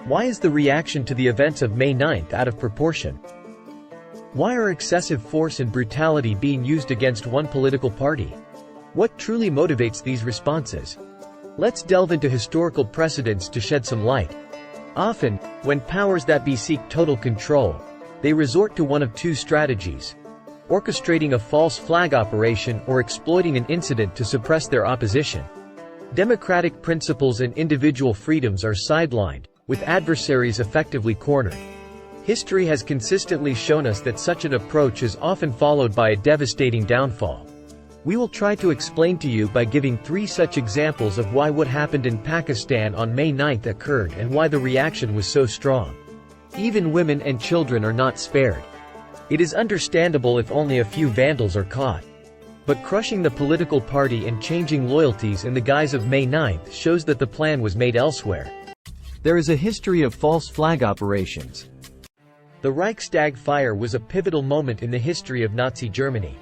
Why is the reaction to the events of May 9th out of proportion? Why are excessive force and brutality being used against one political party? What truly motivates these responses? Let's delve into historical precedents to shed some light. Often, when powers that be seek total control, they resort to one of two strategies: orchestrating a false flag operation or exploiting an incident to suppress their opposition. Democratic principles and individual freedoms are sidelined, with adversaries effectively cornered. History has consistently shown us that such an approach is often followed by a devastating downfall. We will try to explain to you by giving 3 such examples of why what happened in Pakistan on May 9th occurred and why the reaction was so strong. Even women and children are not spared. It is understandable if only a few vandals are caught. But crushing the political party and changing loyalties in the guise of May 9th shows that the plan was made elsewhere. There is a history of false flag operations. The Reichstag Fire was a pivotal moment in the history of Nazi Germany.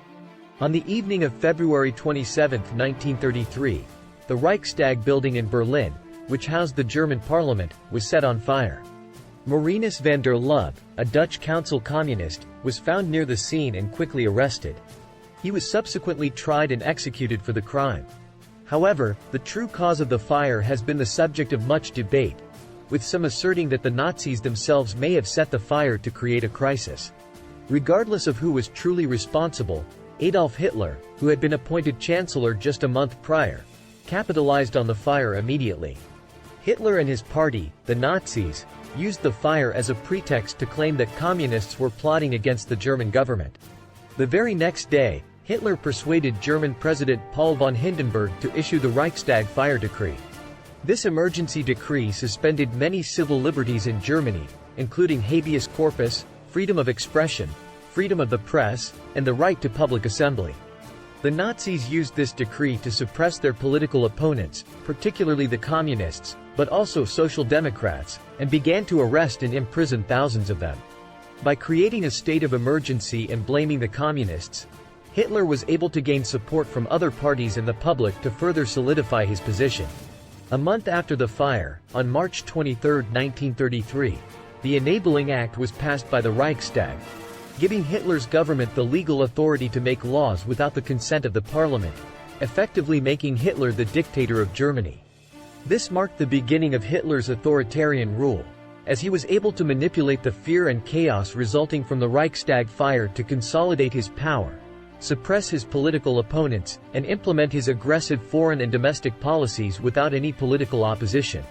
On the evening of February 27, 1933, the Reichstag building in Berlin, which housed the German parliament, was set on fire. Marinus van der Lubbe, a Dutch council communist, was found near the scene and quickly arrested. He was subsequently tried and executed for the crime. However, the true cause of the fire has been the subject of much debate, with some asserting that the Nazis themselves may have set the fire to create a crisis. Regardless of who was truly responsible, Adolf Hitler, who had been appointed Chancellor just a month prior, capitalized on the fire immediately. Hitler and his party, the Nazis, used the fire as a pretext to claim that communists were plotting against the German government. The very next day, Hitler persuaded German President Paul von Hindenburg to issue the Reichstag Fire Decree. This emergency decree suspended many civil liberties in Germany, including habeas corpus, freedom of expression, freedom of the press, and the right to public assembly. The Nazis used this decree to suppress their political opponents, particularly the communists, but also social democrats, and began to arrest and imprison thousands of them. By creating a state of emergency and blaming the communists, Hitler was able to gain support from other parties and the public to further solidify his position. A month after the fire, on March 23, 1933, the Enabling Act was passed by the Reichstag, giving Hitler's government the legal authority to make laws without the consent of the parliament, effectively making Hitler the dictator of Germany. This marked the beginning of Hitler's authoritarian rule, as he was able to manipulate the fear and chaos resulting from the Reichstag fire to consolidate his power, suppress his political opponents, and implement his aggressive foreign and domestic policies without any political opposition.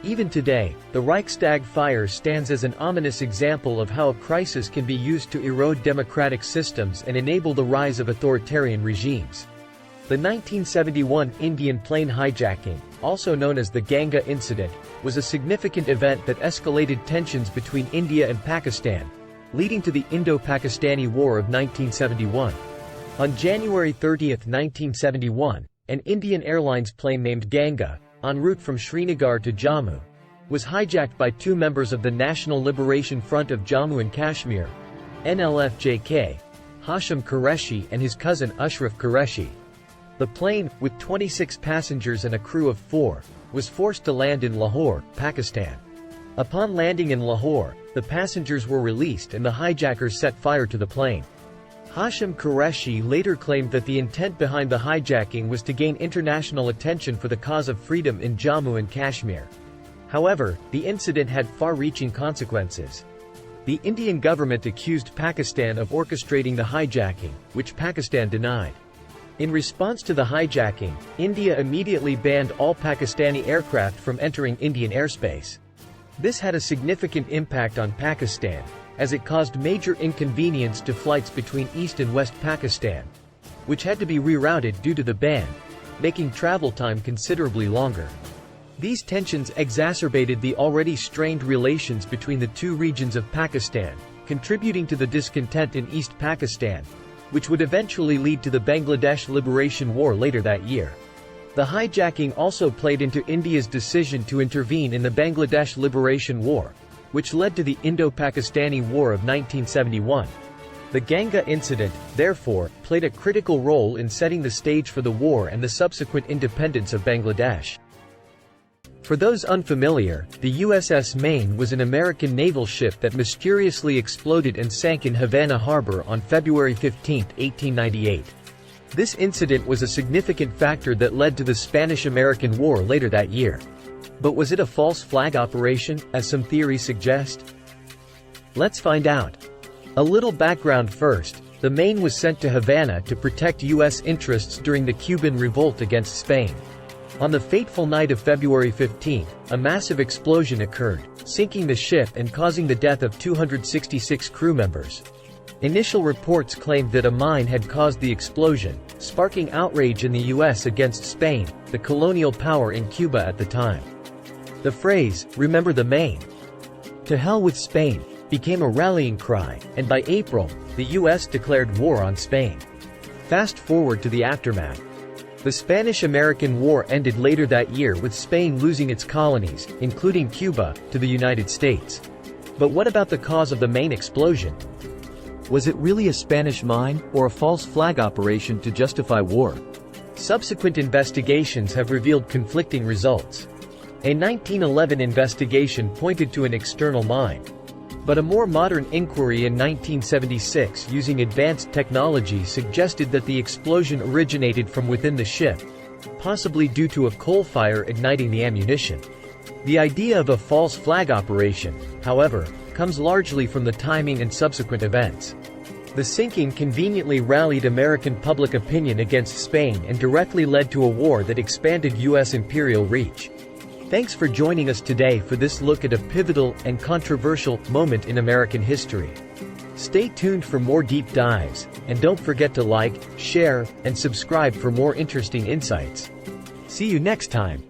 Even today, the Reichstag fire stands as an ominous example of how a crisis can be used to erode democratic systems and enable the rise of authoritarian regimes. The 1971 Indian plane hijacking, also known as the Ganga incident, was a significant event that escalated tensions between India and Pakistan, leading to the Indo-Pakistani War of 1971. On January 30, 1971, an Indian Airlines plane named Ganga, en route from Srinagar to Jammu, was hijacked by 2 members of the National Liberation Front of Jammu and Kashmir, NLF-JK, Hashim Qureshi and his cousin Ashraf Qureshi. The plane, with 26 passengers and a crew of 4, was forced to land in Lahore, Pakistan. Upon landing in Lahore, the passengers were released and the hijackers set fire to the plane. Hashim Qureshi later claimed that the intent behind the hijacking was to gain international attention for the cause of freedom in Jammu and Kashmir. However, the incident had far-reaching consequences. The Indian government accused Pakistan of orchestrating the hijacking, which Pakistan denied. In response to the hijacking, India immediately banned all Pakistani aircraft from entering Indian airspace. This had a significant impact on Pakistan, as it caused major inconvenience to flights between East and West Pakistan, which had to be rerouted due to the ban, making travel time considerably longer. These tensions exacerbated the already strained relations between the 2 regions of Pakistan, contributing to the discontent in East Pakistan, which would eventually lead to the Bangladesh Liberation War later that year. The hijacking also played into India's decision to intervene in the Bangladesh Liberation War, which led to the Indo-Pakistani War of 1971. The Ganga incident, therefore, played a critical role in setting the stage for the war and the subsequent independence of Bangladesh. For those unfamiliar, the USS Maine was an American naval ship that mysteriously exploded and sank in Havana Harbor on February 15, 1898. This incident was a significant factor that led to the Spanish-American War later that year. But was it a false flag operation, as some theories suggest? Let's find out. A little background first. The Maine was sent to Havana to protect U.S. interests during the Cuban revolt against Spain. On the fateful night of February 15, a massive explosion occurred, sinking the ship and causing the death of 266 crew members. Initial reports claimed that a mine had caused the explosion, sparking outrage in the U.S. against Spain, the colonial power in Cuba at the time. The phrase, "Remember the Maine. To hell with Spain," became a rallying cry, and by April, the U.S. declared war on Spain. Fast forward to the aftermath. The Spanish-American War ended later that year with Spain losing its colonies, including Cuba, to the United States. But what about the cause of the Maine explosion? Was it really a Spanish mine, or a false flag operation to justify war? Subsequent investigations have revealed conflicting results. A 1911 investigation pointed to an external mine. But a more modern inquiry in 1976 using advanced technology suggested that the explosion originated from within the ship, possibly due to a coal fire igniting the ammunition. The idea of a false flag operation, however, comes largely from the timing and subsequent events. The sinking conveniently rallied American public opinion against Spain and directly led to a war that expanded U.S. imperial reach. Thanks for joining us today for this look at a pivotal and controversial moment in American history. Stay tuned for more deep dives, and don't forget to like, share, and subscribe for more interesting insights. See you next time.